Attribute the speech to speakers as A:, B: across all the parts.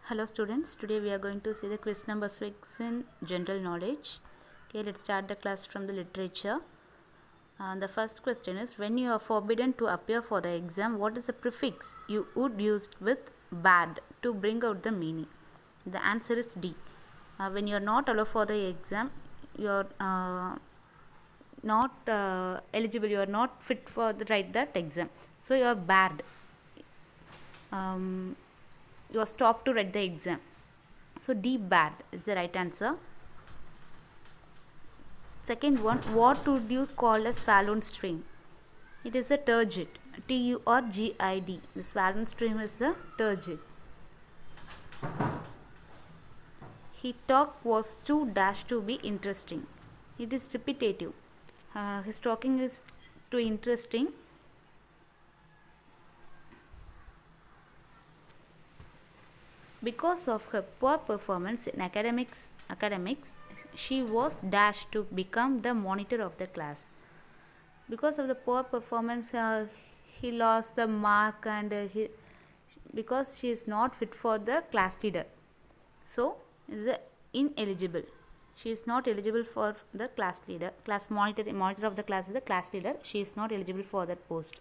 A: Hello students, today we are going to see the quiz number 6 in general knowledge. Okay, let's start the class from the literature. The first question is, when you are forbidden to appear for the exam, what is the prefix you would use with bad to bring out the meaning? The answer is D. When you are not allowed for the exam, you are not eligible, you are not fit for the write that exam. So you are bad. You are stopped to write the exam. So D, bad is the right answer. Second one, what would you call a Swallow stream? It is a turgid. Turgid. The Swallow stream is the turgid. His talk was too dash to be interesting. It is repetitive. His talking is too interesting. Because of her poor performance in academics, she was dashed to become the monitor of the class. Because of the poor performance, he lost the mark, and because she is not fit for the class leader, so is ineligible. She is not eligible for the class leader. Class monitor of the class is the class leader. She is not eligible for that post.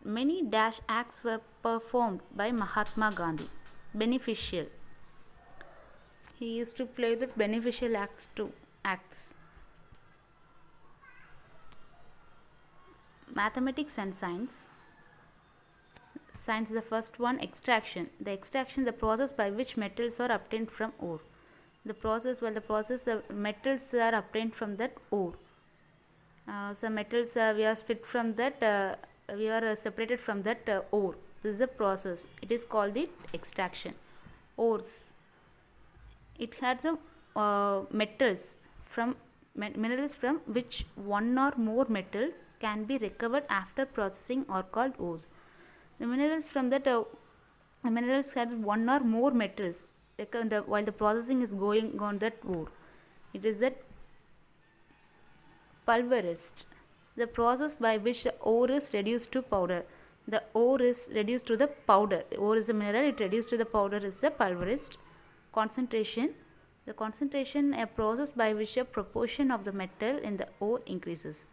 A: Many dash acts were performed by Mahatma Gandhi. Beneficial. He used to play with beneficial acts too. Mathematics and science. Science is the first one. Extraction. The process by which metals are obtained from ore. The metals are obtained from that ore. So metals we are split from that. We are separated from that ore. This is the process. It is called the extraction. Ores. It has metals from minerals from which one or more metals can be recovered after processing are called ores. The minerals from that minerals have one or more metals while the processing is going on that ore. It is that pulverized. The process by which the ore is reduced to powder. The ore is reduced to the powder. The ore is a mineral, it reduced to the powder is the pulverized. Concentration. The concentration, a process by which a proportion of the metal in the ore increases.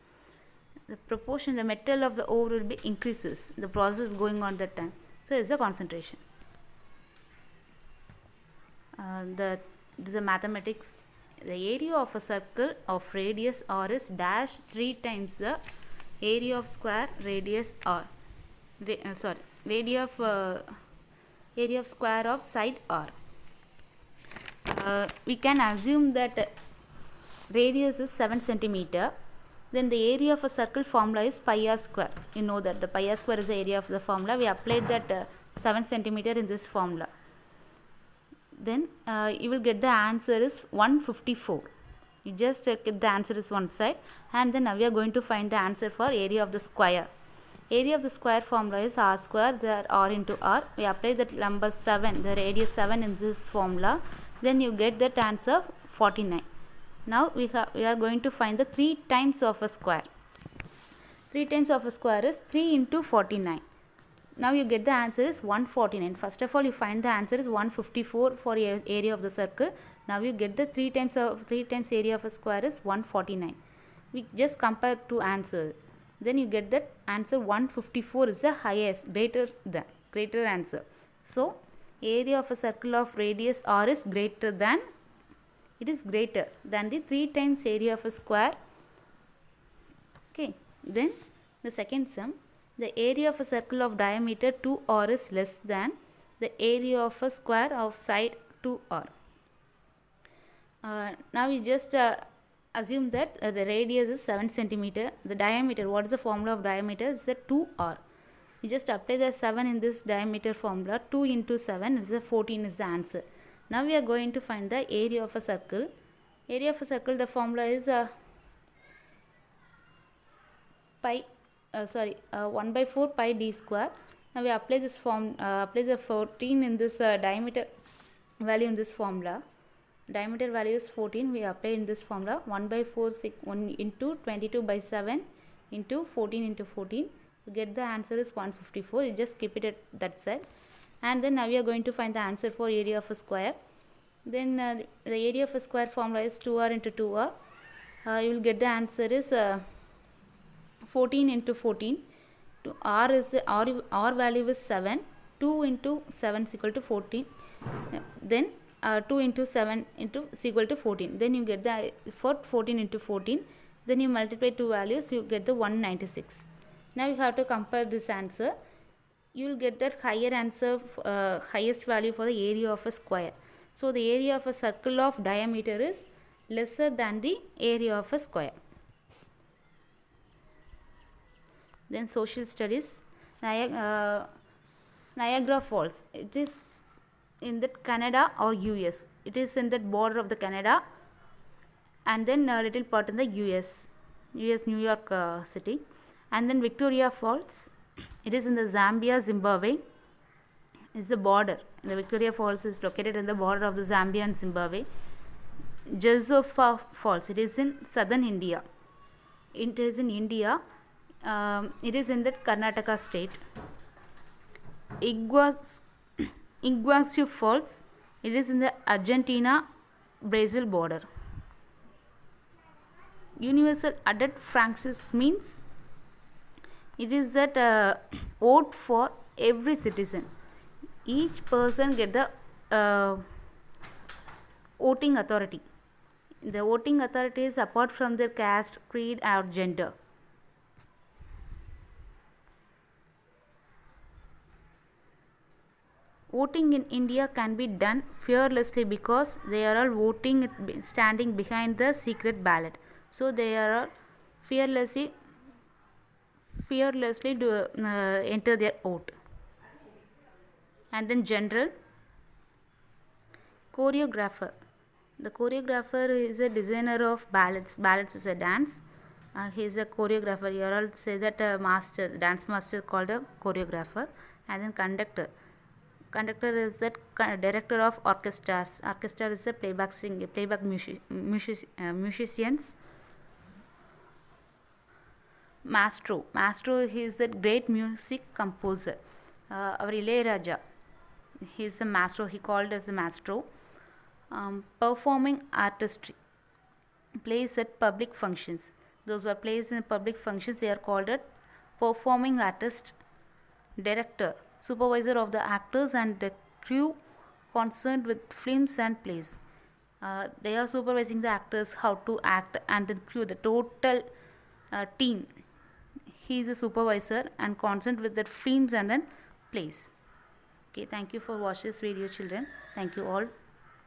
A: The metal of the ore will be increases. The process is going on that time. So is the concentration. This is a mathematics. The area of a circle of radius r is dash 3 times the area of square radius r. Area of square of side r. We can assume that radius is 7 centimeter. Then the area of a circle formula is pi r square. You know that the pi r square is the area of the formula. We applied that 7 centimeter in this formula. Then you will get the answer is 154. You just get the answer is one side, and then now we are going to find the answer for area of the square. Area of the square formula is r square, there r into r. We apply that number 7, the radius 7 in this formula. Then you get that answer 49. Now we are going to find the 3 times of a square. 3 times of a square is 3 into 49. Now you get the answer is 149. First of all, you find the answer is 154 for area of the circle. Now you get the 3 times area of a square is 149. We just compare two answers. Then you get that answer 154 is the highest, greater answer. So area of a circle of radius r is greater than the 3 times area of a square. Okay. Then the second sum. The area of a circle of diameter 2r is less than the area of a square of side 2r. Now we just assume that the radius is 7 centimeter. The diameter, what is the formula of diameter? Is the 2r. We just apply the 7 in this diameter formula. 2 into 7 is the 14 is the answer. Now we are going to find the area of a circle. Area of a circle, the formula is 1 by 4 pi d square. Now we apply this apply the 14 in this diameter value in this formula. Diameter value is 14. We apply in this formula 1 by 4 1 into 22 by 7 into 14 into 14. You get the answer is 154. You just keep it at that side. And then now we are going to find the answer for area of a square. Then the area of a square formula is 2r into 2r. You will get the answer is 14 into 14. R value is 7. 2 into 7 is equal to 14. Then 2 into 7 is equal to 14. Then you get the for 14 into 14. Then you multiply two values, you get the 196. Now you have to compare this answer. You will get that higher answer, highest value for the area of a square. So the area of a circle of diameter is lesser than the area of a square. Then social studies, Niagara Falls. It is in that Canada or US. It is in that border of the Canada, and then a little part in the US New York city. And then Victoria Falls. It is in the Zambia, Zimbabwe. It's the border. The Victoria Falls is located in the border of the Zambia and Zimbabwe. Josapha Falls. It is in southern India. It is in India. It is in the Karnataka state. Iguazu Falls. It is in the Argentina-Brazil border. Universal adult franchise means it is that vote for every citizen. Each person get the voting authority. The voting authority is apart from their caste, creed or gender. Voting in India can be done fearlessly because they are all voting standing behind the secret ballot. So they are all fearlessly to enter their vote. And then general choreographer. The choreographer is a designer of ballads. Ballads is a dance. He is a choreographer. You all say that a master, dance master called a choreographer. And then conductor. Conductor is the director of orchestras. Orchestra is a playback musicians. Maestro. Maestro is a great music composer. Our Ilayaraja. He is a maestro. He called as a maestro. Performing artistry. Plays at public functions. Those who are plays in public functions, they are called a performing artist. Director. Supervisor of the actors and the crew concerned with films and plays. They are supervising the actors how to act, and the crew, the total team. He is a supervisor and concerned with the films and then plays. Okay, thank you for watching this video, children. Thank you all.